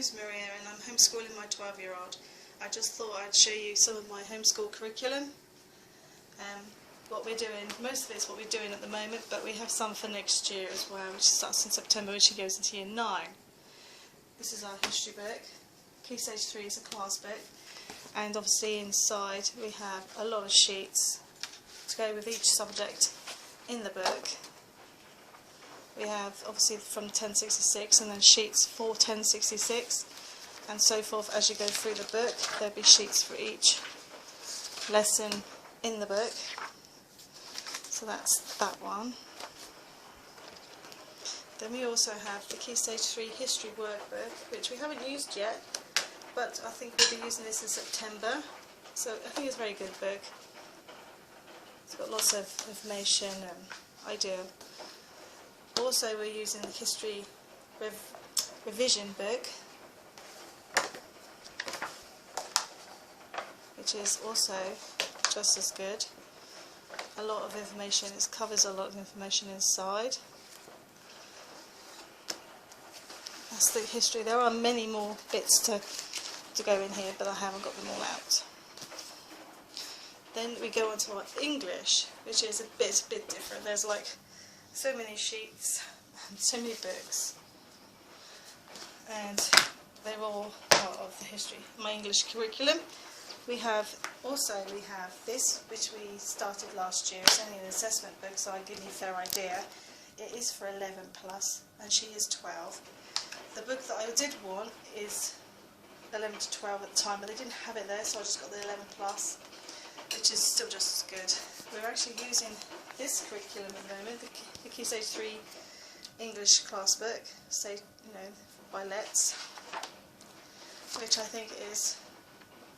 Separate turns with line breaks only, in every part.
name's Maria and I'm homeschooling my 12-year-old. I just thought I'd show you some of my homeschool curriculum. What we're doing, most of it's what we're doing at the moment, but we have some for next year as well, which starts in September when she goes into year 9. This is our history book. Key Stage 3 is a class book, and obviously inside we have a lot of sheets to go with each subject in the book. We have obviously from 1066 and then sheets for 1066 and so forth. As you go through the book, there'll be sheets for each lesson in the book. So that's that one. Then we also have the Key Stage 3 history workbook, which we haven't used yet, but I think we'll be using this in September. So I think it's a very good book. It's got lots of information and idea. Also we're using the history revision book, which is also just as good. A lot of information, it covers a lot of information inside. That's the history. There are many more bits to go in here, but I haven't got them all out. Then we go on to our English, which is a bit different. There's like so many sheets and so many books, and they're all part of the history. My English curriculum. We have this, which we started last year. It's only an assessment book, so I give you a fair idea. It is for 11 plus, and she is 12. The book that I did want is 11 to 12 at the time, but they didn't have it there, so I just got the 11 plus, which is still just as good. We're actually using this curriculum at the moment, the Key Stage 3 English class book, by Let's, which I think is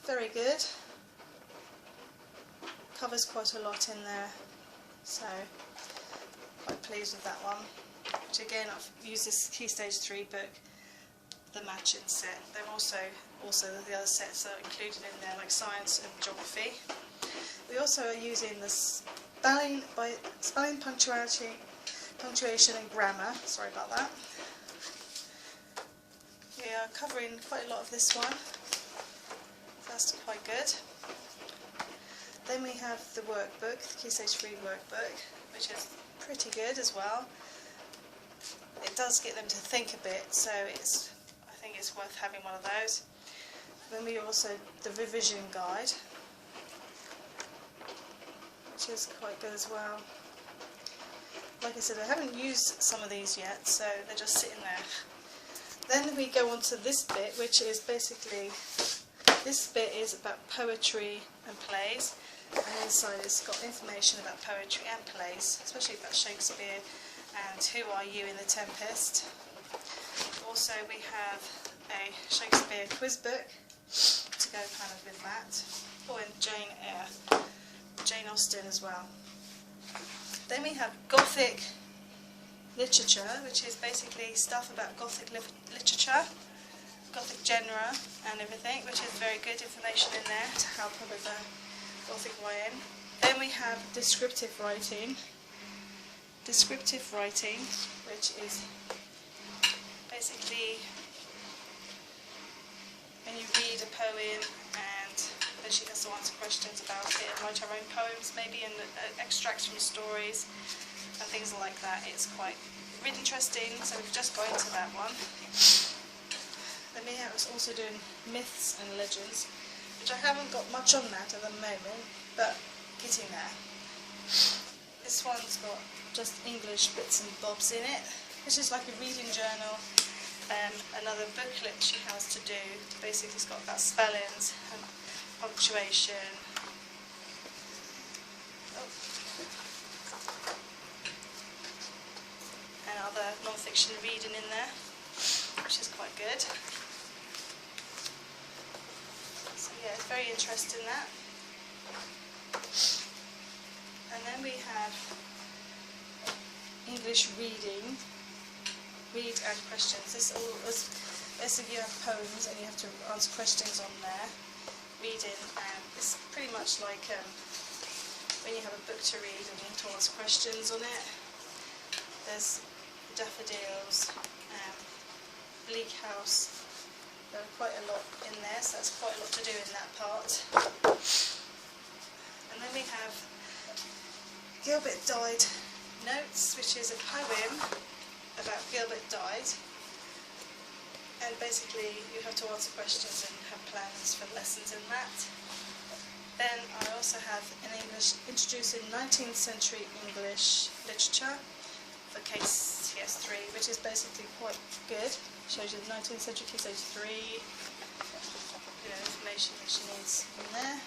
very good. Covers quite a lot in there, so quite pleased with that one. Which again, I've used this Key Stage 3 book, the matching set. There are also the other sets that are included in there, like science and geography. We also are using the spelling, punctuation and grammar. Sorry about that. We are covering quite a lot of this one. That's quite good. Then we have the workbook, the Key Stage 3 workbook, which is pretty good as well. It does get them to think a bit, so I think it's worth having one of those. Then we also the revision guide, which is quite good as well. Like I said, I haven't used some of these yet, so they're just sitting there. Then we go on to this bit, which is basically, this bit is about poetry and plays, and inside it's got information about poetry and plays, especially about Shakespeare and Who Are You in the Tempest. Also we have a Shakespeare quiz book to go kind of with that, or in Jane Austen as well. Then we have Gothic literature, which is basically stuff about Gothic literature, Gothic genre and everything, which is very good information in there to help her with her Gothic YN. Then we have descriptive writing, which is basically when you read a poem and then she has to answer questions about it and write her own poems maybe, and extracts from stories and things like that. It's quite really interesting, so we've just got into that one. Then we are also doing myths and legends, which I haven't got much on that at the moment, but getting there. This one's got just English bits and bobs in it, which is like a reading journal. Another booklet she has to do, basically it's got about spellings and punctuation. And other non-fiction reading in there, which is quite good. So yeah, it's very interesting that. And then we have English reading, read and questions. This you have poems and you have to answer questions on there, reading, and it's pretty much like when you have a book to read and you have to answer questions on it. There's daffodils, bleak house, There are quite a lot in there, so that's quite a lot to do in that part. And then we have Gilbert Died Notes, which is a poem about Gilbert Died. And basically you have to answer questions and have plans for lessons in that. Then I also have in English Introducing 19th Century English Literature for ks3, which is basically quite good. Shows you the 19th century key stage 3, information that she needs in there.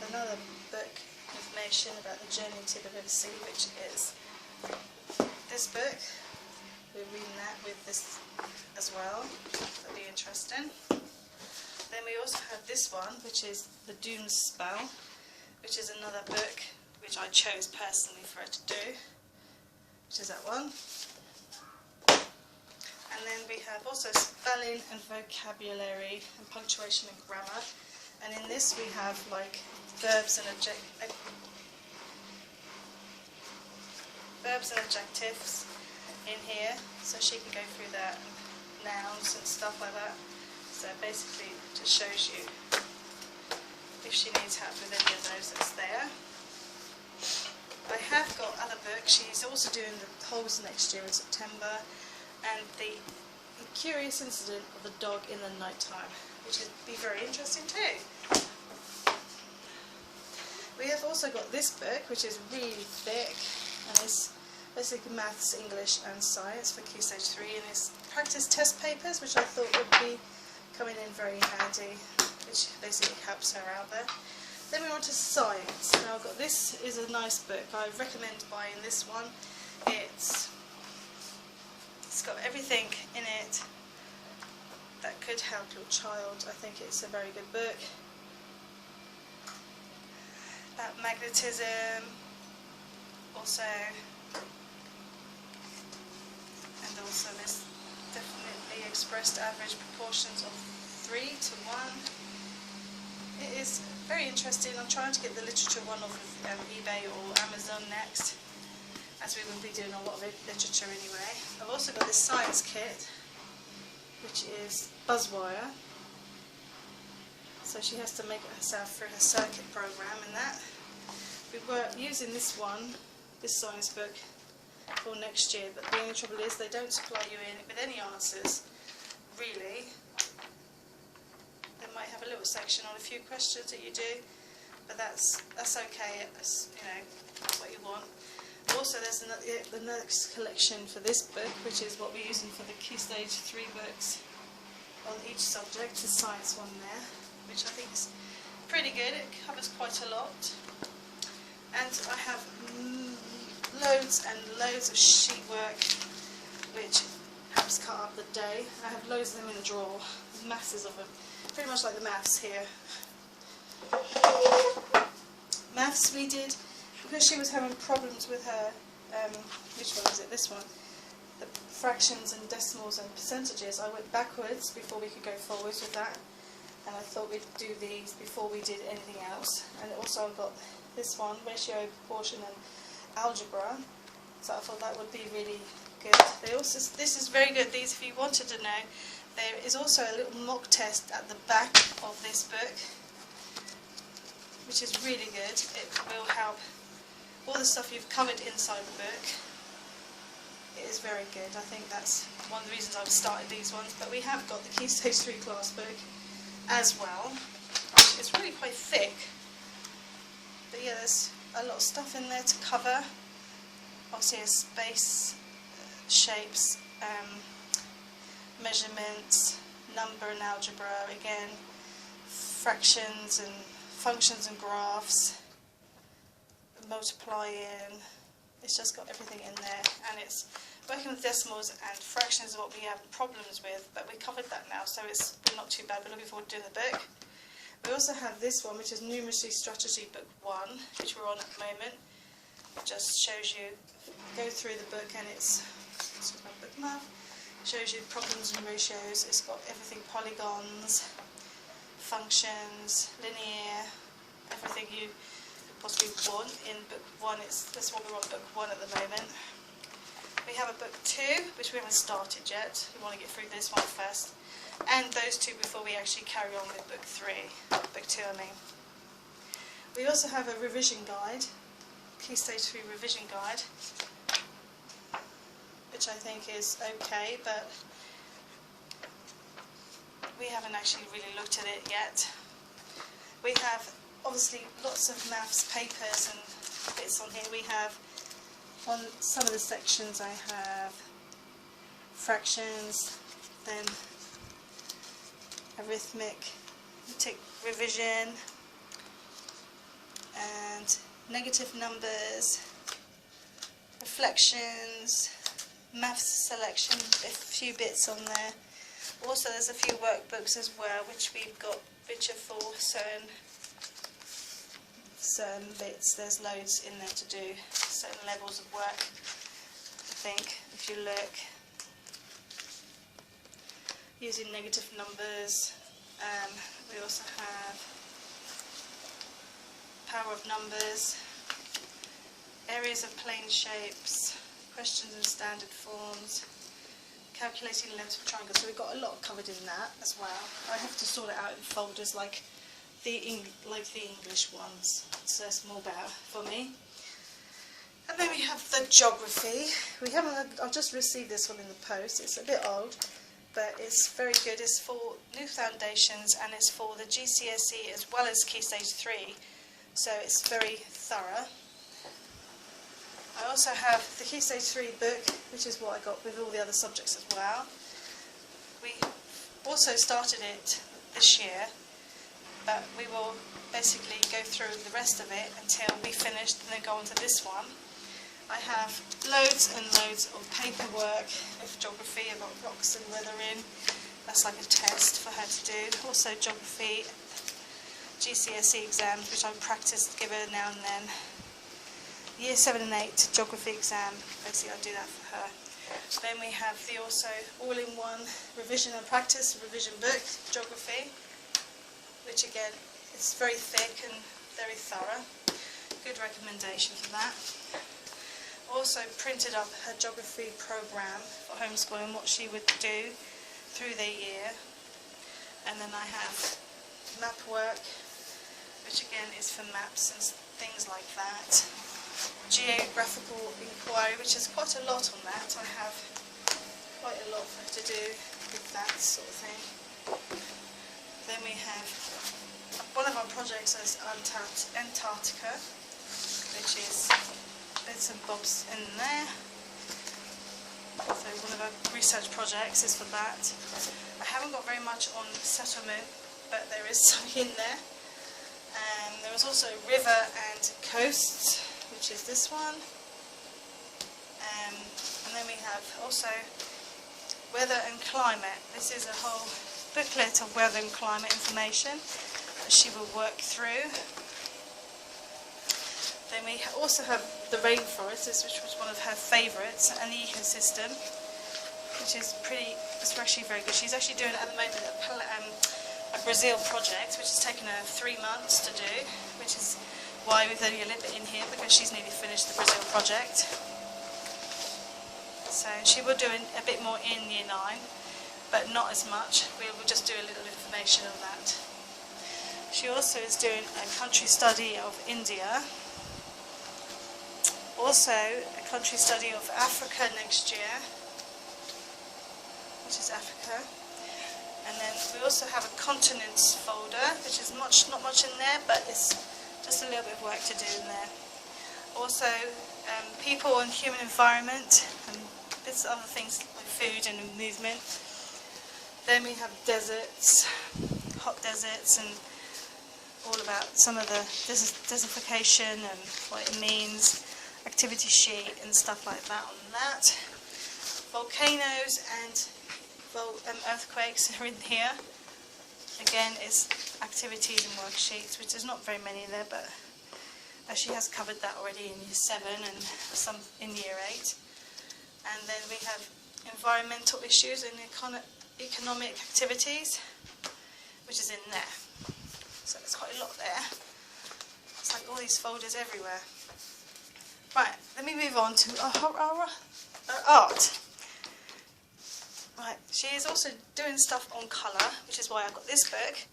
Another book information about the journey to the River Sea, which is this book. We're reading that with this as well. That'll be interesting. Then we also have this one, which is The Doom Spell, which is another book which I chose personally for her to do, which is that one. And then we have also spelling and vocabulary and punctuation and grammar. And in this we have like verbs and adjectives in here, so she can go through that, nouns and stuff like that. So basically it just shows you if she needs help with any of those, that's there. I have got other books. She's also doing the polls next year in September, and the curious incident of the dog in the night time, which would be very interesting too. We have also got this book, which is really thick, and it's basically maths, English and science for Key Stage 3, and it's practice test papers, which I thought would be coming in very handy, which basically helps her out there. Then we on to science. Now I've got, this is a nice book. I recommend buying this one. It's got everything in it that could help your child. I think it's a very good book. About magnetism, also, and also this definitely expressed average proportions of 3 to 1. It is very interesting. I'm trying to get the literature one off of eBay or Amazon next, as we will be doing a lot of literature anyway. I've also got this science kit, which is buzzwire. So she has to make it herself through her circuit program and that. We were using this one, this science book, for next year, but the only trouble is they don't supply you in with any answers, really. They might have a little section on a few questions that you do, but that's okay, it's, what you want. Also there's the next collection for this book, which is what we're using for the Key Stage 3 books on each subject, the science one there, which I think is pretty good. It covers quite a lot. And I have loads and loads of sheet work, which helps cut up the day. I have loads of them in a drawer, masses of them, pretty much like the maths here. Maths we did, because she was having problems with her, which one is it, this one, the fractions and decimals and percentages. I went backwards before we could go forwards with that, and I thought we'd do these before we did anything else. And also I've got this one, ratio, proportion and algebra, so I thought that would be really good. They also, this is very good, these, if you wanted to know, there is also a little mock test at the back of this book, which is really good. It will help all the stuff you've covered inside the book. It is very good. I think that's one of the reasons I've started these ones. But we have got the Key Stage 3 class book as well. It's really quite thick. But yeah, there's a lot of stuff in there to cover. Obviously a space, shapes, measurements, number and algebra, again, fractions and functions and graphs, multiplying. It's just got everything in there, and it's working with decimals and fractions is what we have problems with, but we covered that now, so we're not too bad. We're looking forward to doing the book. We also have this one, which is Numeracy Strategy Book 1, which we're on at the moment. It just shows you, go through the book, and it's my book map. Shows you problems and ratios. It's got everything, polygons, functions, linear, everything you could possibly want in book 1. That's what we're on book 1 at the moment. We have a book 2, which we haven't started yet. We want to get through this one first. And those two before we actually carry on with book 3. Book 2, I mean. We also have a revision guide, Key Stage 3 revision guide, which I think is okay, but we haven't actually really looked at it yet. We have obviously lots of maths papers and bits on here. We have, on some of the sections I have fractions, then arithmetic revision, and negative numbers, reflections, maths selection, a few bits on there. Also there's a few workbooks as well, which we've got, which are for certain bits. There's loads in there to do, certain levels of work, I think, if you look. Using negative numbers. We also have power of numbers, areas of plane shapes, questions in standard forms, calculating lengths of triangles. So we've got a lot covered in that as well. I have to sort it out in folders like the English ones. So that's more better for me. And then we have the geography. I've just received this one in the post. It's a bit old, but it's very good. It's for new foundations, and it's for the GCSE as well as Key Stage 3, so it's very thorough. I also have the Key Stage 3 book, which is what I got with all the other subjects as well. We also started it this year, but we will basically go through the rest of it until we finish and then go on to this one. I have loads and loads of paperwork with geography. I've got rocks and weathering. That's like a test for her to do. Also geography, GCSE exams, which I practice to give her now and then. Year 7 and 8 geography exam, basically I do that for her. Then we have the also all-in-one revision and practice revision book, geography, which again, it's very thick and very thorough. Good recommendation for that. Also printed up her geography programme for homeschooling, what she would do through the year. And then I have map work, which again is for maps and things like that. Geographical inquiry, which is quite a lot on that. I have quite a lot to do with that sort of thing. Then we have one of our projects is Antarctica, which is bits and bobs in there. So one of our research projects is for that. I haven't got very much on settlement, but there is some in there. And there is also river and coasts, which is this one. And then we have also weather and climate. This is a whole booklet of weather and climate information that she will work through. Then we also have the rainforest, which was one of her favourites, and the ecosystem, which is it's actually very good. She's actually doing at the moment a Brazil project, which has taken her 3 months to do, which is why we've only a little bit in here, because she's nearly finished the Brazil project. So she will do a bit more in Year 9, but not as much. We will just do a little information on that. She also is doing a country study of India. Also a country study of Africa next year, which is Africa. And then we also have a continents folder, which is not much in there, but it's just a little bit of work to do in there. Also people and human environment, and bits of other things like food and movement. Then we have deserts, hot deserts, and all about some of the desertification and what it means. Activity sheet and stuff like that on that. volcanoes and earthquakes are in here. Again, it's activities and worksheets, which there's not very many there, but she has covered that already in year 7 and some in year 8. And then we have environmental issues and economic activities, which is in there. So there's quite a lot there. It's like all these folders everywhere. Right, let me move on to our art. Right, she is also doing stuff on colour, which is why I got this book,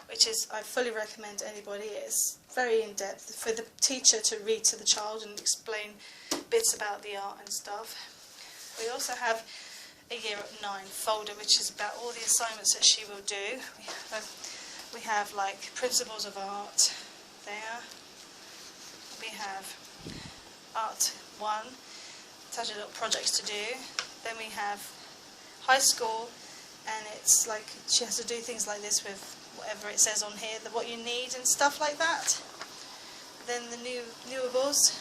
which is, I fully recommend to anybody. It's very in-depth for the teacher to read to the child and explain bits about the art and stuff. We also have a year 9 folder, which is about all the assignments that she will do. We have like Principles of Art there. We have Art 1, tells you little projects to do. Then we have High School, and it's like she has to do things like this with whatever it says on here, what you need and stuff like that. Then the newables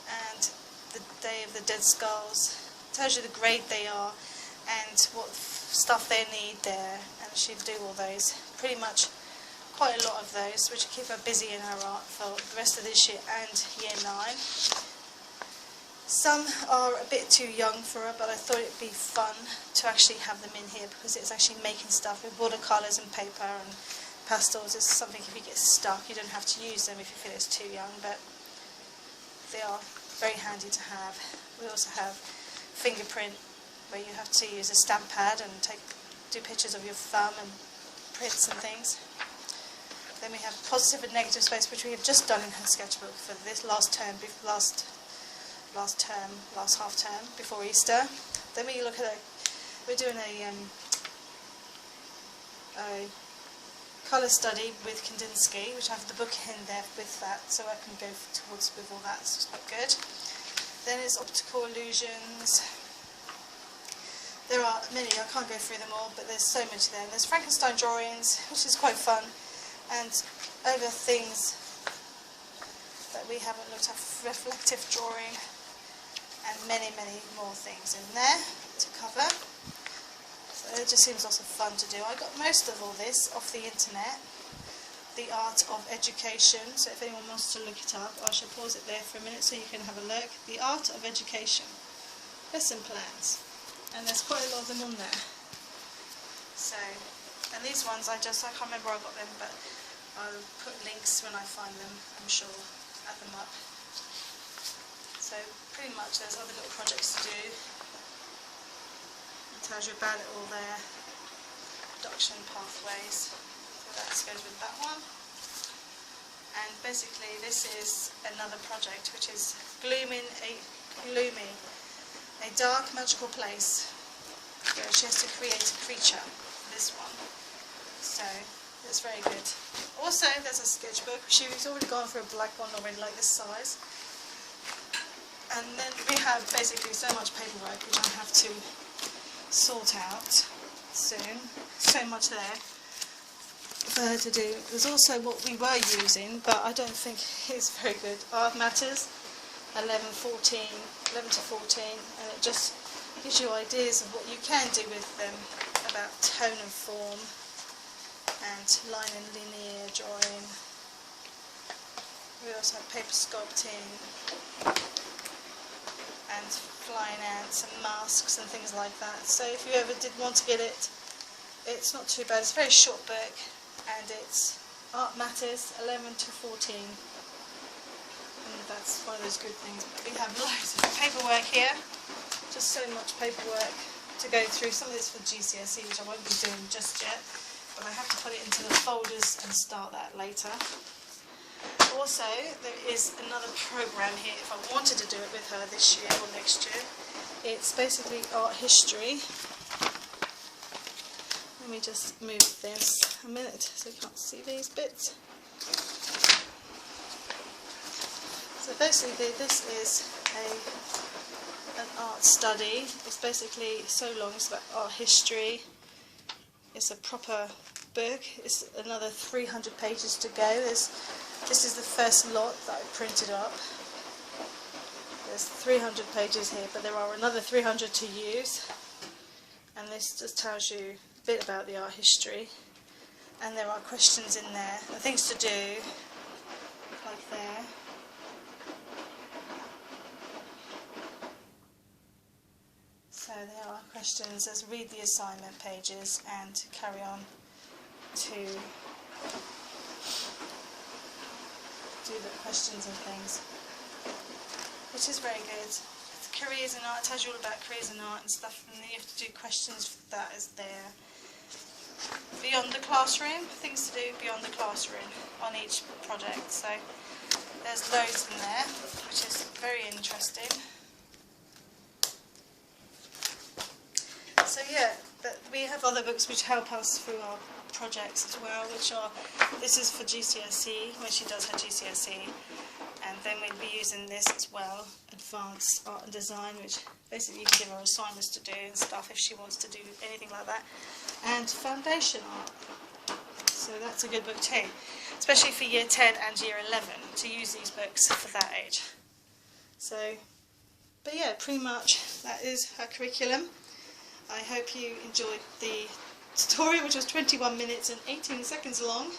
and the Day of the Dead Skulls, tells you the grade they are and what stuff they need there, and she'll do all those, pretty much quite a lot of those, which will keep her busy in her art for the rest of this year and year 9. Some are a bit too young for her, but I thought it'd be fun to actually have them in here because it's actually making stuff with watercolours and paper and pastels. It's something, if you get stuck, you don't have to use them if you feel it's too young, but they are very handy to have. We also have fingerprint, where you have to use a stamp pad and do pictures of your thumb and prints and things. Then we have positive and negative space, which we have just done in her sketchbook for this last half term before Easter. Then we look at we're doing a colour study with Kandinsky, which I have the book in there with that, so I can go towards with all that, so it's quite good. Then it's optical illusions. There are many, I can't go through them all, but there's so much there. And there's Frankenstein drawings, which is quite fun, and other things that we haven't looked at, reflective drawing, and many, many more things in there to cover. So it just seems lots of fun to do. I got most of all this off the internet, The Art of Education, so if anyone wants to look it up, I shall pause it there for a minute so you can have a look. The Art of Education, lesson plans, and there's quite a lot of them on there. So, and these ones I can't remember where I got them, but I'll put links when I find them, I'm sure, add them up. So pretty much there's other little projects to do. It tells you about it all there. Production pathways. So that goes with that one. And basically this is another project, which is Gloomy, a dark magical place. Where she has to create a creature. This one. So it's very good. Also there's a sketchbook. She's already gone for a black one already, like this size. And then we have basically so much paperwork which I have to sort out soon. So much there for her to do. There's also what we were using, but I don't think it's very good. Art Matters, 11 to 14, and it just gives you ideas of what you can do with them, about tone and form, and line and linear drawing. We also have paper sculpting, and flying ants and masks and things like that. So if you ever did want to get it, it's not too bad. It's a very short book, and it's Art Matters, 11 to 14. And that's one of those good things. But we have loads of paperwork here. Just so much paperwork to go through. Some of this for GCSE, which I won't be doing just yet, but I have to put it into the folders and start that later. Also, there is another program here if I wanted to do it with her this year or next year. It's basically art history. Let me just move this a minute so you can't see these bits. So basically this is an art study. It's basically so long, it's about art history. It's a proper book. It's another 300 pages to go. This is the first lot that I printed up. there's 300 pages here, but there are another 300 to use, and this just tells you a bit about the art history, and there are questions in there and things to do, like there. So there are questions. Let's read the assignment pages and carry on to do the questions and things, which is very good. Careers in art, it tells you all about careers in art and stuff, and then you have to do questions for that is there. Beyond the classroom, things to do beyond the classroom on each project, so there's loads in there, which is very interesting. So yeah, but we have other books which help us through our projects as well, which are, this is for GCSE, when she does her GCSE, and then we'll be using this as well, Advanced Art and Design, which basically you can give her assignments to do and stuff if she wants to do anything like that, and Foundation Art. So that's a good book too, especially for Year 10 and Year 11, to use these books for that age. So, but yeah, pretty much that is her curriculum. I hope you enjoyed the tutorial, which was 21 minutes and 18 seconds long.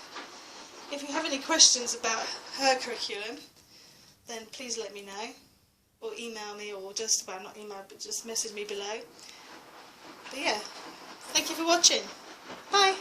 If you have any questions about her curriculum, then please let me know, or email me, or just, well, not email, but just message me below. But yeah, thank you for watching. Bye!